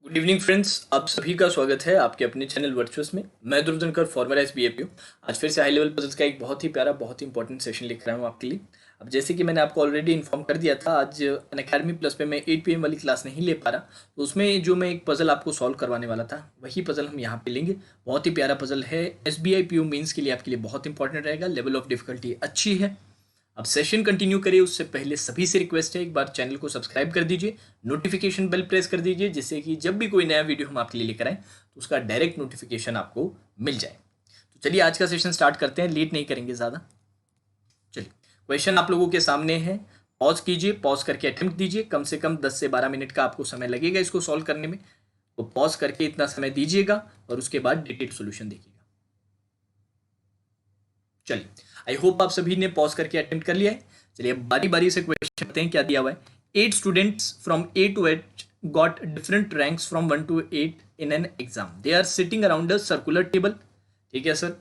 Good evening friends, आप सभी का स्वागत है आपके अपने चैनल वर्चुअस में। मैं ध्रुव धनकर फॉर्मर एसबीएपीओ आज फिर से हाई लेवल पजल्स का एक बहुत ही प्यारा बहुत ही इंपॉर्टेंट सेशन लेकर आया हूँ आपके लिए। अब जैसे कि मैंने आपको ऑलरेडी इन्फॉर्म कर दिया था, आज अनअकैडमी प्लस पे मैं 8 PM वाली क्लास नहीं ले पा रहा, तो उसमें जो मैं एक पजल आपको सॉल्व करवाने वाला था वही पजल हम यहाँ पे लेंगे। बहुत ही प्यारा पजल है, एसबीआई मेंस के लिए आपके लिए बहुत इंपॉर्टेंट रहेगा। लेवल ऑफ डिफिकल्टी अच्छी है। अब सेशन कंटिन्यू करिए उससे पहले सभी से रिक्वेस्ट है, एक बार चैनल को सब्सक्राइब कर दीजिए, नोटिफिकेशन बेल प्रेस कर दीजिए, जिससे कि जब भी कोई नया वीडियो हम आपके लिए लेकर आए तो उसका डायरेक्ट नोटिफिकेशन आपको मिल जाए। तो चलिए आज का सेशन स्टार्ट करते हैं, लेट नहीं करेंगे ज़्यादा। चलिए, क्वेश्चन आप लोगों के सामने है, पॉज कीजिए, पॉज करके अटेम्प्ट दीजिए। कम से कम 10 से 12 मिनट का आपको समय लगेगा इसको सॉल्व करने में, तो पॉज करके इतना समय दीजिएगा और उसके बाद डिटेल्ड सोल्यूशन देखिएगा। चलिए, आई होप आप सभी ने पॉज करके अटेम्प्ट कर लिया है। चलिए बारी बारी से क्वेश्चन करते हैं, क्या दिया हुआ है। 8 students from A to H got different ranks from 1 to 8 in an exam, they are sitting around a circular table. ठीक है सर।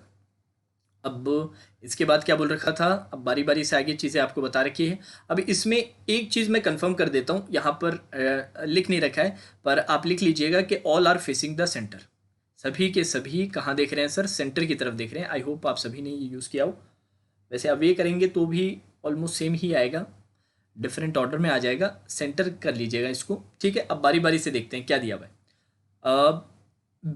अब इसके बाद क्या बोल रखा था, अब बारी बारी से आगे चीज़ें आपको बता रखी है। अब इसमें एक चीज़ मैं कंफर्म कर देता हूँ, यहाँ पर लिख नहीं रखा है पर आप लिख लीजिएगा कि all are facing the centre. सभी के सभी कहाँ देख रहे हैं सर, सेंटर की तरफ देख रहे हैं। आई होप आप सभी ने ये यूज़ किया हो। वैसे अब ये करेंगे तो भी ऑलमोस्ट सेम ही आएगा, डिफरेंट ऑर्डर में आ जाएगा, सेंटर कर लीजिएगा इसको। ठीक है, अब बारी बारी से देखते हैं क्या दिया हुआ है।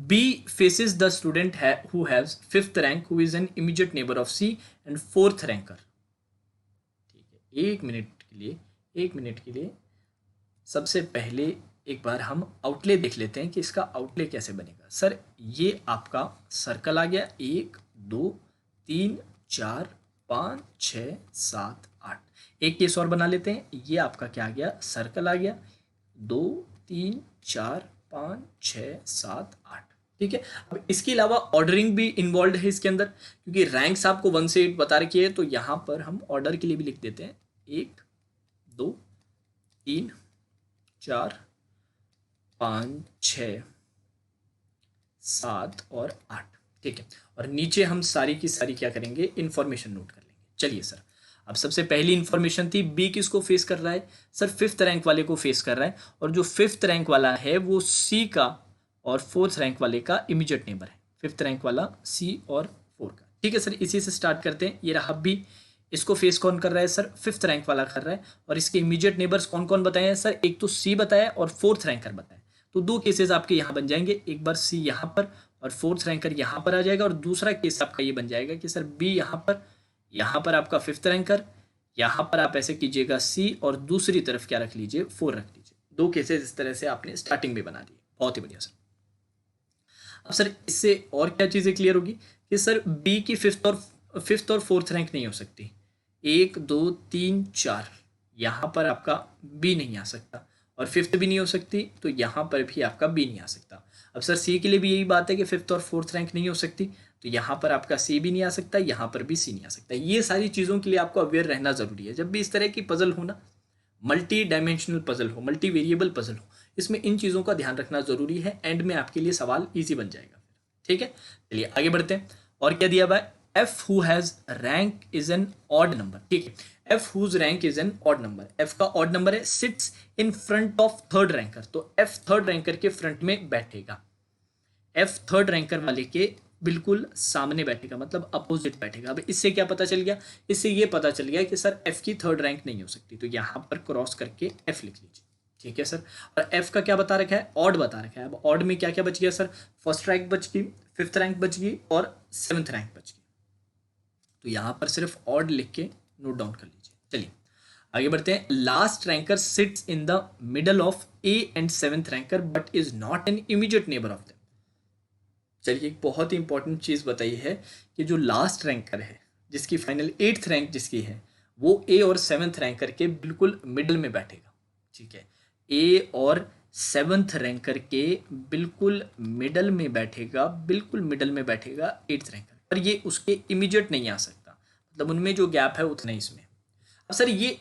B faces the student who haves 5th rank who is an immediate neighbour of C and 4th ranker. ठीक है, एक मिनट के लिए सबसे पहले एक बार हम आउटले देख लेते हैं कि इसका आउटले कैसे बनेगा। सर ये आपका सर्कल आ गया, 1 2 3 4 5 6 7 8। एक केस और बना लेते हैं, ये आपका क्या आ गया, सर्कल आ गया, 2 3 4 5 6 7 8। ठीक है, अब इसके अलावा ऑर्डरिंग भी इन्वॉल्व है इसके अंदर, क्योंकि रैंक्स आपको 1 से 8 बता रखी है, तो यहाँ पर हम ऑर्डर के लिए भी लिख देते हैं 1 2 3 4 5 6 7 और 8। ठीक है, और नीचे हम सारी की सारी क्या करेंगे, इन्फॉर्मेशन नोट कर लेंगे। चलिए सर, अब सबसे पहली इन्फॉर्मेशन थी, बी किसको फेस कर रहा है सर, 5th रैंक वाले को फेस कर रहा है, और जो 5th रैंक वाला है वो सी का और 4th रैंक वाले का इमीडिएट नेबर है। 5th रैंक वाला सी और 4 का। ठीक है सर, इसी से स्टार्ट करते हैं। ये रहा बी, इसको फेस कौन कर रहा है सर, 5th रैंक वाला कर रहा है, और इसके इमीडिएट नेबर्स कौन कौन बताए हैं सर, एक तो सी बताया और 4th रैंकर बताया। तो दो केसेस आपके यहाँ बन जाएंगे, एक बार सी यहाँ पर और 4th रैंकर यहाँ पर आ जाएगा, और दूसरा केस आपका ये बन जाएगा कि सर बी यहाँ पर आपका 5th रैंकर, यहाँ पर आप ऐसे कीजिएगा सी, और दूसरी तरफ क्या रख लीजिए, 4 रख लीजिए। दो केसेस इस तरह से आपने स्टार्टिंग में बना दिए, बहुत ही बढ़िया सर। अब सर इससे और क्या चीज़ें क्लियर होगी कि सर बी की 5th और 4th रैंक नहीं हो सकती। 1 2 3 4 यहाँ पर आपका बी नहीं आ सकता, और 5th भी नहीं हो सकती, तो यहाँ पर भी आपका बी नहीं आ सकता। अब सर सी के लिए भी यही बात है कि 5th और 4th रैंक नहीं हो सकती, तो यहाँ पर आपका सी भी नहीं आ सकता, यहाँ पर भी सी नहीं आ सकता। ये सारी चीज़ों के लिए आपको अवेयर रहना ज़रूरी है। जब भी इस तरह की पजल हो ना, मल्टी डायमेंशनल पजल हो, मल्टी वेरिएबल पजल हो, इसमें इन चीज़ों का ध्यान रखना ज़रूरी है। एंड में आपके लिए सवाल ईजी बन जाएगा। ठीक है, चलिए आगे बढ़ते हैं। और क्या दिया हुआ है, F who has rank is an odd number. ठीक है, F whose rank is an odd number, F का ऑड नंबर है, sits in front of 3rd ranker, तो एफ 3rd रैंकर के फ्रंट में बैठेगा, एफ 3rd रैंकर वाले के बिल्कुल सामने बैठेगा, मतलब अपोजिट बैठेगा। अब इससे क्या पता चल गया, इससे ये पता चल गया कि सर एफ की 3rd रैंक नहीं हो सकती, तो यहाँ पर क्रॉस करके एफ लिख लीजिए। ठीक है सर, और एफ का क्या बता रखा है, ऑड बता रखा है। अब ऑड में क्या क्या बच गया सर, 1st रैंक बच गई, 5th रैंक बच गई, और 7th रैंक बच गई। तो यहाँ पर सिर्फ ऑड लिख के नोट डाउन कर लीजिए। चलिए आगे बढ़ते हैं। Last ranker sits in the middle of A and 7th ranker but is not an immediate neighbour of them. चलिए, एक बहुत ही इंपॉर्टेंट चीज़ बताई है कि जो लास्ट रैंकर है, जिसकी फाइनल 8th रैंक जिसकी है, वो ए और 7th रैंकर के बिल्कुल मिडल में बैठेगा। ठीक है, ए और 7th रैंकर के बिल्कुल मिडल में बैठेगा, बिल्कुल मिडल में बैठेगा 8th रैंकर, पर ये उसके इमीडिएट नहीं आ सकता, मतलब उनमें जो गैप है उतना ही इसमें। अब सर ये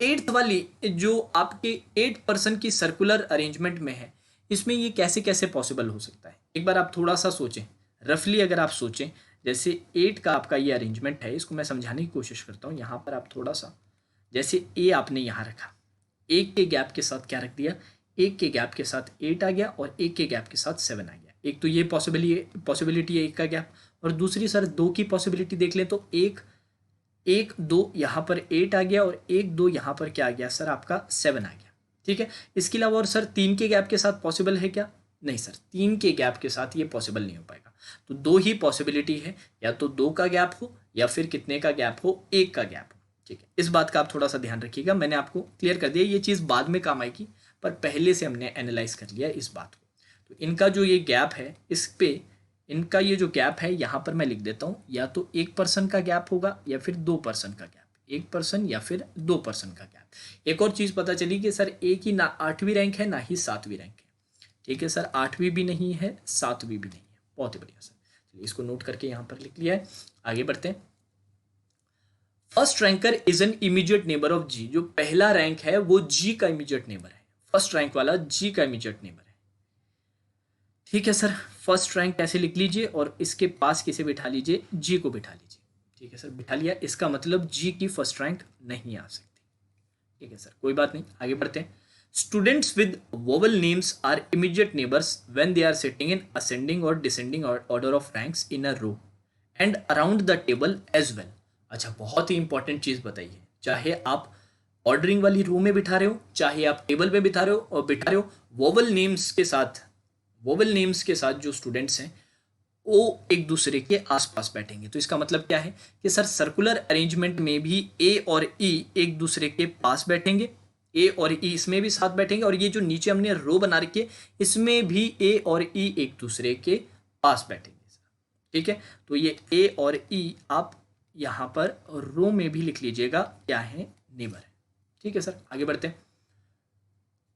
8th वाली जो आपके 8 पर्सन की सर्कुलर अरेंजमेंट में है, इसमें ये कैसे कैसे पॉसिबल हो सकता है, एक बार आप थोड़ा सा सोचें। रफली अगर आप सोचें, जैसे 8 का आपका ये अरेंजमेंट है, इसको मैं समझाने की कोशिश करता हूँ। यहाँ पर आप थोड़ा सा, जैसे ए आपने यहाँ रखा, एक के गैप के साथ क्या रख दिया, एक के गैप के साथ 8 आ गया और एक के गैप के साथ 7 आ गया। एक तो ये पॉसिबिलिटी है एक का गैप, और दूसरी सर 2 की पॉसिबिलिटी देख लें तो 1 1 2 यहाँ पर 8 आ गया और 1 2 यहाँ पर क्या आ गया सर आपका 7 आ गया। ठीक है, इसके अलावा और सर 3 के गैप के साथ पॉसिबल है क्या? नहीं सर, 3 के गैप के साथ ये पॉसिबल नहीं हो पाएगा। तो 2 ही पॉसिबिलिटी है, या तो 2 का गैप हो या फिर कितने का गैप हो, 1 का गैप हो। ठीक है, इस बात का आप थोड़ा सा ध्यान रखिएगा, मैंने आपको क्लियर कर दिया, ये चीज़ बाद में काम आएगी, पर पहले से हमने एनालाइज कर लिया इस बात को। तो इनका जो ये गैप है, इस पे इनका ये जो गैप है यहाँ पर मैं लिख देता हूँ, या तो 1% का गैप होगा या फिर 2% का गैप, 1% या फिर 2% का गैप। एक और चीज़ पता चली कि सर एक ही ना 8वीं रैंक है ना ही 7वीं रैंक है। ठीक है सर, 8वीं भी नहीं है, 7वीं भी नहीं है। बहुत ही बढ़िया सर, चलिए इसको नोट करके यहाँ पर लिख लिया है। आगे बढ़ते हैं। First ranker is an immediate neighbour of G. जो पहला रैंक है वो जी का इमीडिएट नेबर है, फर्स्ट रैंक वाला जी का इमीडिएट नेबर है। ठीक है सर, फर्स्ट रैंक कैसे लिख लीजिए और इसके पास किसे बिठा लीजिए, जी को बिठा लीजिए। ठीक है सर, बिठा लिया, इसका मतलब जी की फर्स्ट रैंक नहीं आ सकती। ठीक है सर, कोई बात नहीं, आगे बढ़ते हैं। Students with vowel names are immediate neighbours when they are sitting in ascending और descending order of ranks in a row and around the table as well. अच्छा, बहुत ही इंपॉर्टेंट चीज बताइए, चाहे आप ऑर्डरिंग वाली रो में बिठा रहे हो, चाहे आप टेबल में बिठा रहे हो और बिठा रहे हो, वोवल नेम्स के साथ जो स्टूडेंट्स हैं वो एक दूसरे के आसपास बैठेंगे। तो इसका मतलब क्या है कि सर सर्कुलर अरेंजमेंट में भी ए और ई एक दूसरे के पास बैठेंगे, ए और ई इसमें भी साथ बैठेंगे, और ये जो नीचे हमने रो बना रखी है इसमें भी ए और ई एक दूसरे के पास बैठेंगे। ठीक है, तो ये ए और ई आप यहाँ पर रो में भी लिख लीजिएगा, क्या है, नेबर है। ठीक है सर, आगे बढ़ते हैं।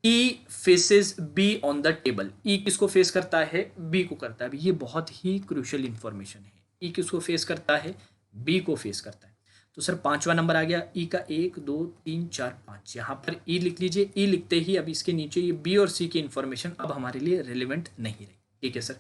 E faces B on the table. E किसको फेस करता है, बी को करता है। ये बहुत ही क्रूशियल इंफॉर्मेशन है। ई किसको फेस करता है, बी को फेस करता है। तो सर 5वां नंबर आ गया ई का, 1 2 3 4 5, यहाँ पर ई लिख लीजिए। ई लिखते ही अब इसके नीचे ये बी और सी की इंफॉर्मेशन अब हमारे लिए रिलेवेंट नहीं रही। ठीक है सर,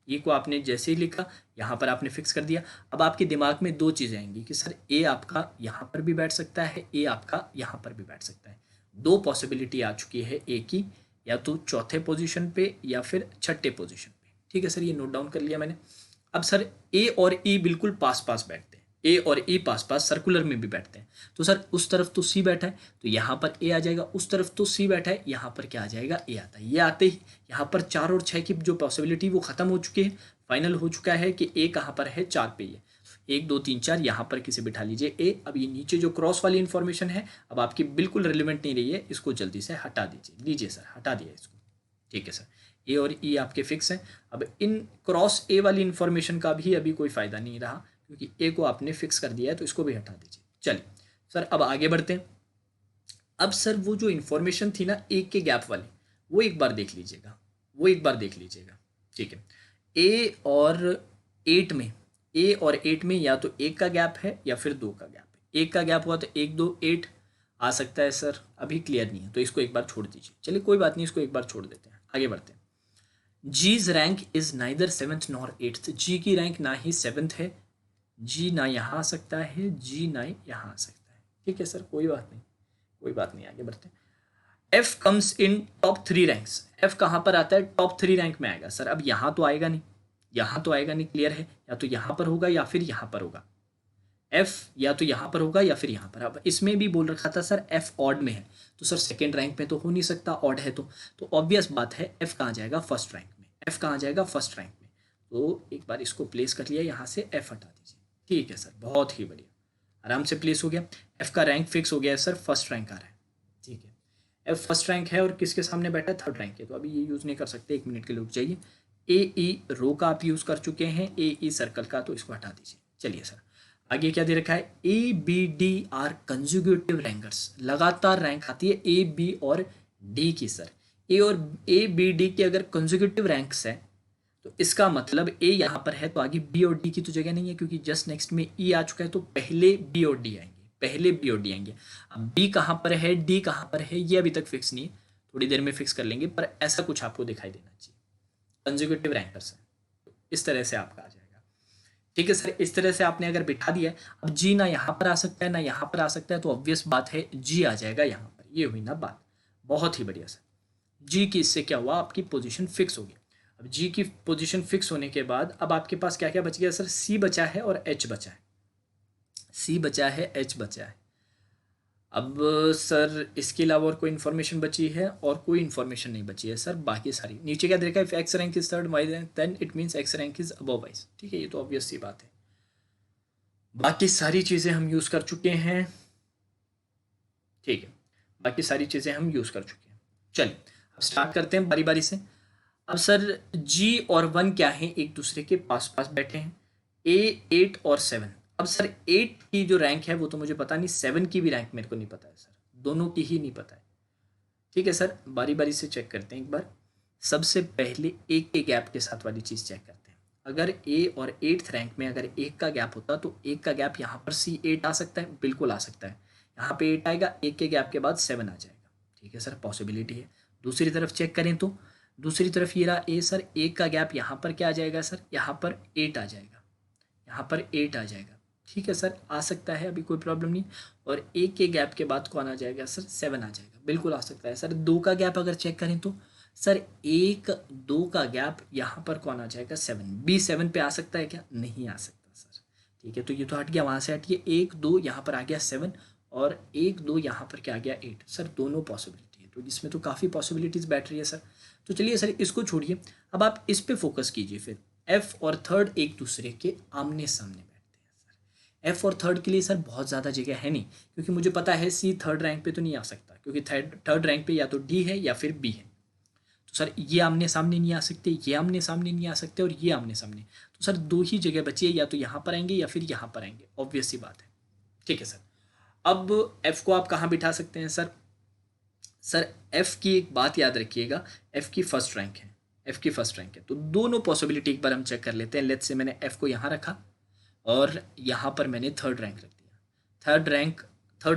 ई को आपने जैसे ही लिखा यहाँ पर आपने फिक्स कर दिया। अब आपके दिमाग में दो चीज़ें आएंगी कि सर ए आपका यहाँ पर भी बैठ सकता है, ए आपका यहाँ पर भी बैठ सकता है। दो पॉसिबिलिटी आ चुकी है ए की, या तो चौथे पोजीशन पे या फिर छठे पोजीशन पे। ठीक है सर, ये नोट डाउन कर लिया मैंने। अब सर ए और ई बिल्कुल पास पास बैठते हैं, ए और ई पास पास सर्कुलर में भी बैठते हैं। तो सर उस तरफ तो सी बैठा है तो यहाँ पर ए आ जाएगा, उस तरफ तो सी बैठा है यहाँ पर क्या आ जाएगा, ए आता है। ये आते ही यहाँ पर 4 और 6 की जो पॉसिबिलिटी वो खत्म हो चुकी है, फाइनल हो चुका है कि ए कहाँ पर है, 4 पे ही है। 1 2 3 4 यहाँ पर किसे बिठा लीजिए, ए। अब ये नीचे जो क्रॉस वाली इन्फॉर्मेशन है अब आपकी बिल्कुल रिलेवेंट नहीं रही है, इसको जल्दी से हटा दीजिए। लीजिए सर, हटा दिया इसको। ठीक है सर, ए और ई आपके फिक्स हैं। अब इन क्रॉस ए वाली इन्फॉर्मेशन का भी अभी कोई फायदा नहीं रहा, क्योंकि ए को आपने फिक्स कर दिया है, तो इसको भी हटा दीजिए। चलिए सर, अब आगे बढ़ते हैं। अब सर वो जो इन्फॉर्मेशन थी ना एक के गैप वाली, वो एक बार देख लीजिएगा। ठीक है, ए और 8 में या तो 1 का गैप है या फिर 2 का गैप है। 1 का गैप हुआ तो 1 2 8 आ सकता है सर, अभी क्लियर नहीं है तो इसको एक बार छोड़ दीजिए। चलिए कोई बात नहीं, इसको एक बार छोड़ देते हैं, आगे बढ़ते हैं। G's rank is neither 7th nor 8th। G की रैंक ना ही 7th है, जी ना यहाँ आ सकता है, जी ना यहाँ आ सकता है। ठीक है सर, कोई बात नहीं, आगे बढ़ते हैं। F comes in top 3 ranks. F कहाँ पर आता है, टॉप 3 रैंक में आएगा। सर अब यहाँ तो आएगा नहीं, क्लियर है, या तो यहाँ पर होगा या फिर यहाँ पर होगा। एफ या तो यहाँ पर होगा या फिर यहाँ पर। अब इसमें भी बोल रखा था सर एफ ऑड में है, तो सर सेकेंड रैंक में तो हो नहीं सकता, ऑड है तो ऑब्वियस बात है एफ कहाँ जाएगा, फर्स्ट रैंक में। तो एक बार इसको प्लेस कर लिया, यहाँ से एफ हटा दीजिए। ठीक है सर, बहुत ही बढ़िया, आराम से प्लेस हो गया। एफ का रैंक फिक्स हो गया है सर, फर्स्ट रैंक आ रहा है। ठीक है, एफ फर्स्ट रैंक है और किसके सामने बैठा है, 3rd रैंक है, तो अभी ये यूज़ नहीं कर सकते, 1 मिनट के लिए रुक जाइए। ए ई रो का आप यूज़ कर चुके हैं, ए ई सर्कल का, तो इसको हटा दीजिए। चलिए सर, आगे क्या दे रखा है, A B D are conjugative rankers. लगातार रैंक आती है ए बी और डी की। सर ए बी डी के अगर कंज्यूगेटिव रैंक्स है तो इसका मतलब ए यहाँ पर है तो आगे बी और डी की तो जगह नहीं है, क्योंकि जस्ट नेक्स्ट में ई आ चुका है, तो पहले बी और डी आएंगे। अब बी कहाँ पर है, डी कहाँ पर है, ये अभी तक फिक्स नहीं है, थोड़ी देर में फिक्स कर लेंगे, पर ऐसा कुछ आपको दिखाई देना चाहिए। कंज्यूगेटिव रैंकर्स है, इस तरह से आपका आ जाएगा। ठीक है सर, इस तरह से आपने अगर बिठा दिया है, अब जी ना यहाँ पर आ सकता है ना यहाँ पर आ सकता है, तो ऑब्वियस बात है जी आ जाएगा यहाँ पर। ये हुई ना बात, बहुत ही बढ़िया सर। जी की इससे क्या हुआ, आपकी पोजीशन फिक्स हो गई। अब जी की पोजीशन फिक्स होने के बाद अब आपके पास क्या क्या बच गया सर, सी बचा है और एच बचा है, सी बचा है, एच बचा है। अब सर इसके अलावा और कोई इन्फॉर्मेशन बची है, और कोई इन्फॉर्मेशन नहीं बची है सर, बाकी सारी नीचे क्या देखा है, if X rank is third Y rank then it means X rank is above Y. ठीक है, ये तो ऑब्वियस सी बात है। बाकी सारी चीज़ें हम यूज़ कर चुके हैं। ठीक है, बाकी सारी चीज़ें हम यूज़ कर चुके हैं। चलिए अब स्टार्ट करते हैं बारी बारी से। अब सर जी और वन क्या है, एक दूसरे के पास पास बैठे हैं, ए 8 और 7। अब सर 8 की जो रैंक है वो तो मुझे पता नहीं, 7 की भी रैंक मेरे को नहीं पता है सर, दोनों की ही नहीं पता है। ठीक है सर, बारी बारी से चेक करते हैं एक बार। सबसे पहले एक के गैप के साथ वाली चीज़ चेक करते हैं। अगर ए और 8th रैंक में अगर एक का गैप होता तो एक का गैप यहाँ पर सी 8 आ सकता है, बिल्कुल आ सकता है। यहाँ पे 8 आएगा, एक के गैप के बाद 7 आ जाएगा। ठीक है सर, पॉसिबिलिटी है। दूसरी तरफ चेक करें तो दूसरी तरफ ये रहा ए सर, एक का गैप यहाँ पर क्या आ जाएगा सर, यहाँ पर 8 आ जाएगा, यहाँ पर 8 आ जाएगा। ठीक है सर, आ सकता है, अभी कोई प्रॉब्लम नहीं। और एक के गैप के बाद कौन आ जाएगा सर, 7 आ जाएगा, बिल्कुल आ सकता है सर। दो का गैप अगर चेक करें तो सर एक दो का गैप यहाँ पर कौन आ जाएगा, 7। बी 7 पे आ सकता है क्या, नहीं आ सकता सर। ठीक है, तो ये तो हट गया, वहाँ से हट गया। एक दो यहाँ पर आ गया 7, और एक दो यहाँ पर क्या आ गया 8 सर, दोनों पॉसिबिलिटी है। तो इसमें तो काफ़ी पॉसिबिलिटीज़ बैठ रही है सर। तो चलिए सर इसको छोड़िए, अब आप इस पे फोकस कीजिए। फिर एफ और थर्ड एक दूसरे के आमने सामने बैठते हैं सर। एफ और थर्ड के लिए सर बहुत ज़्यादा जगह है नहीं, क्योंकि मुझे पता है सी थर्ड रैंक पे तो नहीं आ सकता, क्योंकि थर्ड रैंक पे या तो डी है या फिर बी है। तो सर ये आमने सामने नहीं आ सकते, ये आमने सामने नहीं आ सकते, और ये आमने सामने। तो सर दो ही जगह बची है, या तो यहाँ पर आएंगे या फिर यहाँ पर आएंगे, ऑब्वियस सी बात है। ठीक है सर, अब एफ को आप कहाँ बिठा सकते हैं सर, सर एफ की एक बात याद रखिएगा, एफ की फर्स्ट रैंक है, एफ की फर्स्ट रैंक है। तो दोनों पॉसिबिलिटी एक बार हम चेक कर लेते हैं। लेट्स से मैंने एफ को यहाँ रखा और यहाँ पर मैंने थर्ड रैंक रख दिया, थर्ड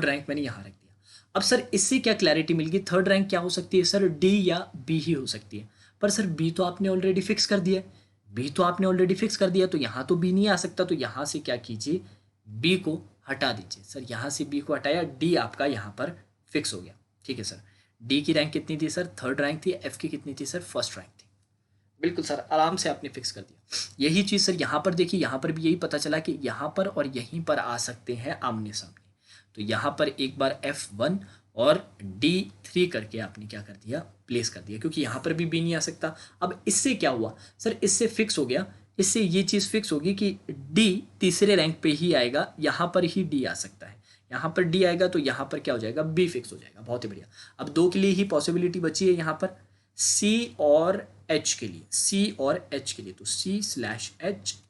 रैंक मैंने यहाँ रख दिया। अब सर इससे क्या क्लैरिटी मिल गई, थर्ड रैंक क्या हो सकती है सर, डी या बी ही हो सकती है। पर सर बी तो आपने ऑलरेडी फिक्स कर दिया है, बी तो आपने ऑलरेडी फिक्स कर दिया, तो यहाँ तो बी नहीं आ सकता। तो यहाँ से क्या कीजिए, बी को हटा दीजिए सर, यहाँ से बी को हटाया, डी आपका यहाँ पर फिक्स हो गया। ठीक है सर, डी की रैंक कितनी थी सर, थर्ड रैंक थी। एफ की कितनी थी सर, फर्स्ट रैंक थी। बिल्कुल सर, आराम से आपने फिक्स कर दिया। यही चीज़ सर यहाँ पर देखिए, यहाँ पर भी यही पता चला कि यहाँ पर और यहीं पर आ सकते हैं आमने सामने। तो यहाँ पर एक बार F1 और D3 करके आपने क्या कर दिया, प्लेस कर दिया, क्योंकि यहाँ पर भी बी नहीं आ सकता। अब इससे क्या हुआ सर, इससे फिक्स हो गया, इससे ये चीज़ फिक्स होगी कि D तीसरे रैंक पे ही आएगा, यहाँ पर ही D आ सकता है। यहाँ पर D आएगा तो यहाँ पर क्या हो जाएगा, B फिक्स हो जाएगा। बहुत ही बढ़िया। अब दो के लिए ही पॉसिबिलिटी बची है यहाँ पर, C और H के लिए, C और H के लिए। तो C/H,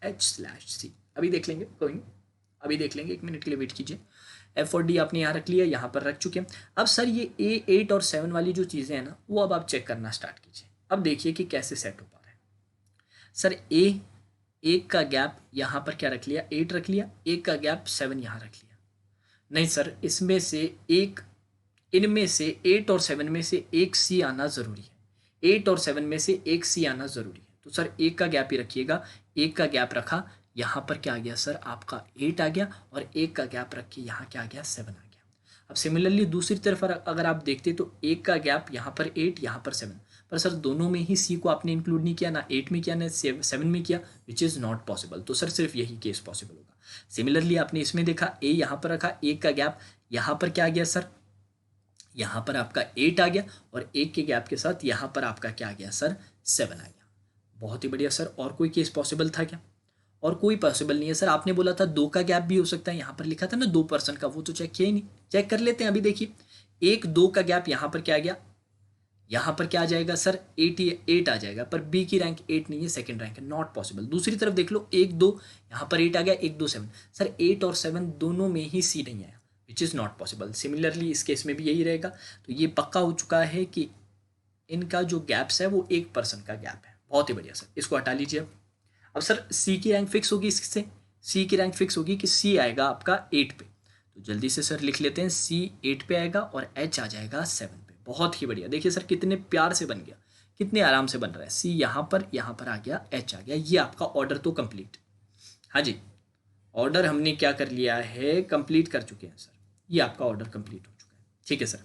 H/C अभी देख लेंगे, कोई नहीं, अभी देख लेंगे, एक मिनट के लिए वेट कीजिए। एफ और डी आपने यहाँ रख लिया, यहाँ पर रख चुके हैं। अब सर ये ए 8 और 7 वाली जो चीज़ें हैं ना, वो अब आप चेक करना स्टार्ट कीजिए। अब देखिए कि कैसे सेट हो पा रहा है सर। एक का गैप यहाँ पर क्या रख लिया, 8 रख लिया, एक का गैप 7 यहाँ रख लिया। नहीं सर, इसमें से एक, इनमें से 8 और 7 में से एक सी आना ज़रूरी है, 8 और 7 में से एक सी आना ज़रूरी है। तो सर एक का गैप ही रखिएगा, एक का गैप रखा, यहाँ पर क्या आ गया सर, आपका 8 आ गया, और एक का गैप रख के यहाँ क्या आ गया, 7 आ गया। अब सिमिलरली दूसरी तरफ अगर आप देखते तो एक का गैप यहाँ पर 8, यहाँ पर 7, पर सर दोनों में ही सी को आपने इंक्लूड नहीं किया, ना 8 में किया ना 7 में किया, विच इज़ नॉट पॉसिबल। तो सर सिर्फ यही केस पॉसिबल होगा। सिमिलरली आपने इसमें देखा, ए यहाँ पर रखा, एक का गैप, यहाँ पर क्या आ गया सर, यहाँ पर आपका 8 आ गया, और एक के गैप के साथ यहाँ पर आपका क्या आ गया सर, 7 आ गया। बहुत ही बढ़िया सर। और कोई केस पॉसिबल था क्या, और कोई पॉसिबल नहीं है सर। आपने बोला था दो का गैप भी हो सकता है, यहाँ पर लिखा था ना 2% का, वो तो चेक किया ही नहीं। चेक कर लेते हैं, अभी देखिए, एक दो का गैप यहाँ पर क्या आ गया, यहाँ पर क्या आ जाएगा सर, 8 आ जाएगा, पर बी की रैंक 8 नहीं है, सेकंड रैंक है, नॉट पॉसिबल। दूसरी तरफ देख लो, एक दो, यहाँ पर 8 आ गया, एक दो 7, सर 8 और 7 दोनों में ही सी नहीं आया, which is not possible. Similarly इस केस में भी यही रहेगा। तो ये पक्का हो चुका है कि इनका जो गैप्स है वो 1% का गैप है। बहुत ही बढ़िया सर, इसको हटा लीजिए। अब सर सी की रैंक फिक्स होगी इससे, सी की रैंक फिक्स होगी कि सी आएगा आपका 8 पे। तो जल्दी से सर लिख लेते हैं, सी 8 पे आएगा और एच आ जाएगा 7 पे। बहुत ही बढ़िया, देखिए सर कितने प्यार से बन गया, कितने आराम से बन रहा है। सी यहाँ पर आ गया, एच आ गया। ये आपका ऑर्डर तो कंप्लीट, हाँ जी, ऑर्डर हमने क्या कर लिया है, कंप्लीट कर चुके हैं सर। ये आपका ऑर्डर कंप्लीट हो चुका है। ठीक है सर,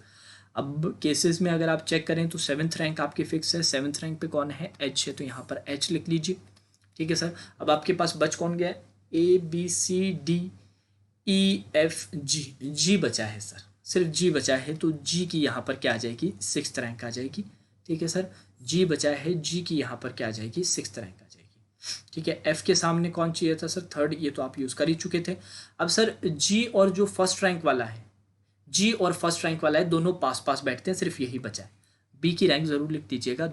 अब केसेस में अगर आप चेक करें तो 7th रैंक आपकी फिक्स है, 7th रैंक पे कौन है, एच है, तो यहाँ पर एच लिख लीजिए। ठीक है सर। अब आपके पास बच कौन गया है, A B C D E F G, G बचा है सर, सिर्फ जी बचा है, तो जी की यहाँ पर क्या आ जाएगी, 6th रैंक आ जाएगी। ठीक है सर, जी बचा है, जी की यहाँ पर क्या आ जाएगी, 6th रैंक आ जाएगी। ठीक है, एफ के सामने कौन चाहिए था सर, 3rd, ये तो आप यूज़ कर ही चुके थे। अब सर जी और जो फर्स्ट रैंक वाला है, जी और फर्स्ट रैंक वाला है, दोनों पास पास बैठते हैं, सिर्फ यही बचा है। बी की रैंक जरूर लिख दीजिएगा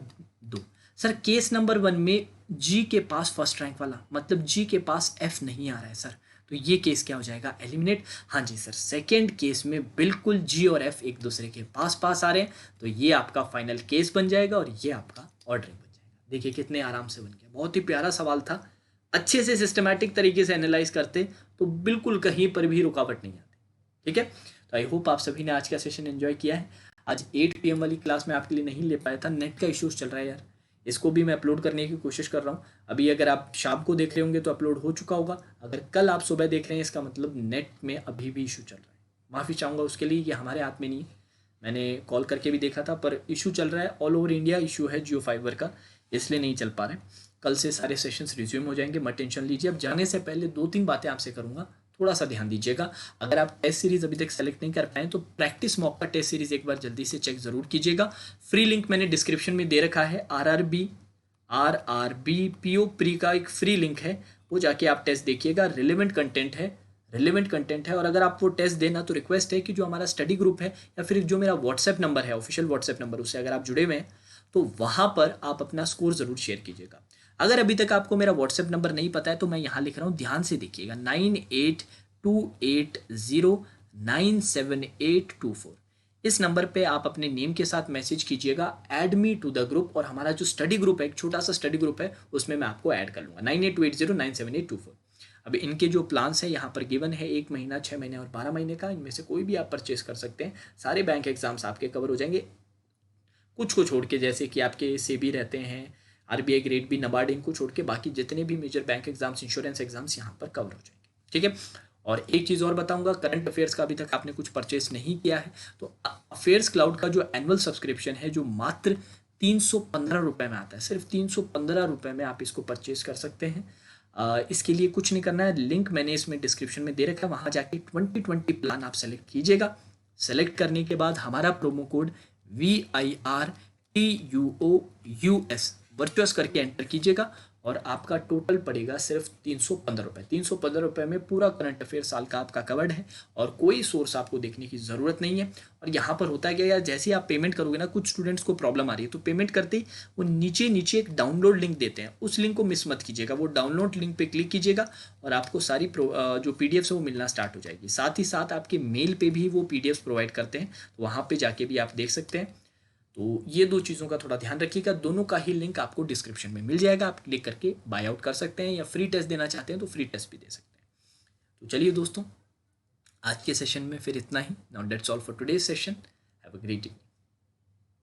2। सर केस नंबर 1 में जी के पास फर्स्ट रैंक वाला, मतलब जी के पास एफ नहीं आ रहा है सर, तो ये केस क्या हो जाएगा, एलिमिनेट। हाँ जी सर, सेकेंड केस में बिल्कुल जी और एफ एक दूसरे के पास पास आ रहे हैं, तो ये आपका फाइनल केस बन जाएगा और ये आपका ऑर्डरिंग बन जाएगा। देखिए कितने आराम से बन गया, बहुत ही प्यारा सवाल था। अच्छे से सिस्टमैटिक तरीके से एनालाइज करते तो बिल्कुल कहीं पर भी रुकावट नहीं आती। ठीक है, तो आई होप आप सभी ने आज का सेशन एंजॉय किया है। आज 8 PM वाली क्लास में आपके लिए नहीं ले पाया था, नेट का इश्यूज चल रहा है यार, इसको भी मैं अपलोड करने की कोशिश कर रहा हूँ। अभी अगर आप शाम को देख रहे होंगे तो अपलोड हो चुका होगा, अगर कल आप सुबह देख रहे हैं इसका मतलब नेट में अभी भी इशू चल रहा है। माफ़ी चाहूँगा उसके लिए, ये हमारे हाथ में नहीं है, मैंने कॉल करके भी देखा था, पर इशू चल रहा है, ऑल ओवर इंडिया इशू है जियो फाइबर का, इसलिए नहीं चल पा रहे। कल से सारे सेशंस रिज्यूम हो जाएंगे, मत टेंशन लीजिए। अब जाने से पहले 2-3 बातें आपसे करूँगा, थोड़ा सा ध्यान दीजिएगा। अगर आप टेस्ट सीरीज अभी तक सेलेक्ट नहीं कर पाए तो प्रैक्टिस मॉक का टेस्ट सीरीज एक बार जल्दी से चेक जरूर कीजिएगा। फ्री लिंक मैंने डिस्क्रिप्शन में दे रखा है, आरआरबी पीओ प्री का एक फ्री लिंक है, वो जाके आप टेस्ट देखिएगा। रिलेवेंट कंटेंट है और अगर आप वो टेस्ट देना तो रिक्वेस्ट है कि जो हमारा स्टडी ग्रुप है या फिर जो मेरा व्हाट्सएप नंबर है, ऑफिशियल व्हाट्सएप नंबर, उससे अगर आप जुड़े हुए हैं तो वहाँ पर आप अपना स्कोर ज़रूर शेयर कीजिएगा। अगर अभी तक आपको मेरा व्हाट्सएप नंबर नहीं पता है तो मैं यहाँ लिख रहा हूँ, ध्यान से देखिएगा, 9828097824। इस नंबर पे आप अपने नेम के साथ मैसेज कीजिएगा, add me to the group, और हमारा जो स्टडी ग्रुप है, एक छोटा सा स्टडी ग्रुप है, उसमें मैं आपको ऐड कर लूँगा, 9828097824। अब इनके जो प्लान्स हैं यहाँ पर गिवन है, 1 महीना, 6 महीने और 12 महीने का, इनमें से कोई भी आप परचेस कर सकते हैं। सारे बैंक एग्जाम्स आपके कवर हो जाएंगे, कुछ को छोड़ के, जैसे कि आपके सेबी रहते हैं, आरबीआई ग्रेड बी, नबार्ड, इनको छोड़ के बाकी जितने भी major bank exams, insurance exams यहाँ पर कवर हो जाएंगे। ठीक है, और एक चीज़ और बताऊंगा, करंट अफेयर्स का अभी तक आपने कुछ परचेस नहीं किया है तो अफेयर्स क्लाउड का जो एनुअल सब्सक्रिप्शन है, जो मात्र 315 रुपये में आता है, सिर्फ 315 रुपये में आप इसको परचेज कर सकते हैं। इसके लिए कुछ नहीं करना है, लिंक मैंने इसमें डिस्क्रिप्शन में दे रखा है, वहाँ जाके 2020 प्लान आप सेलेक्ट कीजिएगा। सेलेक्ट करने के बाद हमारा प्रोमो कोड VIRTUOUS वर्चुअस करके एंटर कीजिएगा और आपका टोटल पड़ेगा सिर्फ 315 रुपये। 315 रुपये में पूरा करंट अफेयर साल का आपका कवर्ड है और कोई सोर्स आपको देखने की ज़रूरत नहीं है। और यहाँ पर होता है क्या यार, जैसे ही आप पेमेंट करोगे ना, कुछ स्टूडेंट्स को प्रॉब्लम आ रही है, तो पेमेंट करते ही वो नीचे नीचे एक डाउनलोड लिंक देते हैं, उस लिंक को मिस मत कीजिएगा, वो डाउनलोड लिंक पे क्लिक कीजिएगा और आपको सारी जो PDFs है वो मिलना स्टार्ट हो जाएगी। साथ ही साथ आपके मेल पे भी वो PDFs प्रोवाइड करते हैं, तो वहाँ पर जाके भी आप देख सकते हैं। तो ये 2 चीज़ों का थोड़ा ध्यान रखिएगा, दोनों का ही लिंक आपको डिस्क्रिप्शन में मिल जाएगा, आप क्लिक करके बाय आउट कर सकते हैं, या फ्री टेस्ट देना चाहते हैं तो फ्री टेस्ट भी दे सकते हैं। तो चलिए दोस्तों, आज के सेशन में फिर इतना ही। Now that's all for today's session. Have a great day.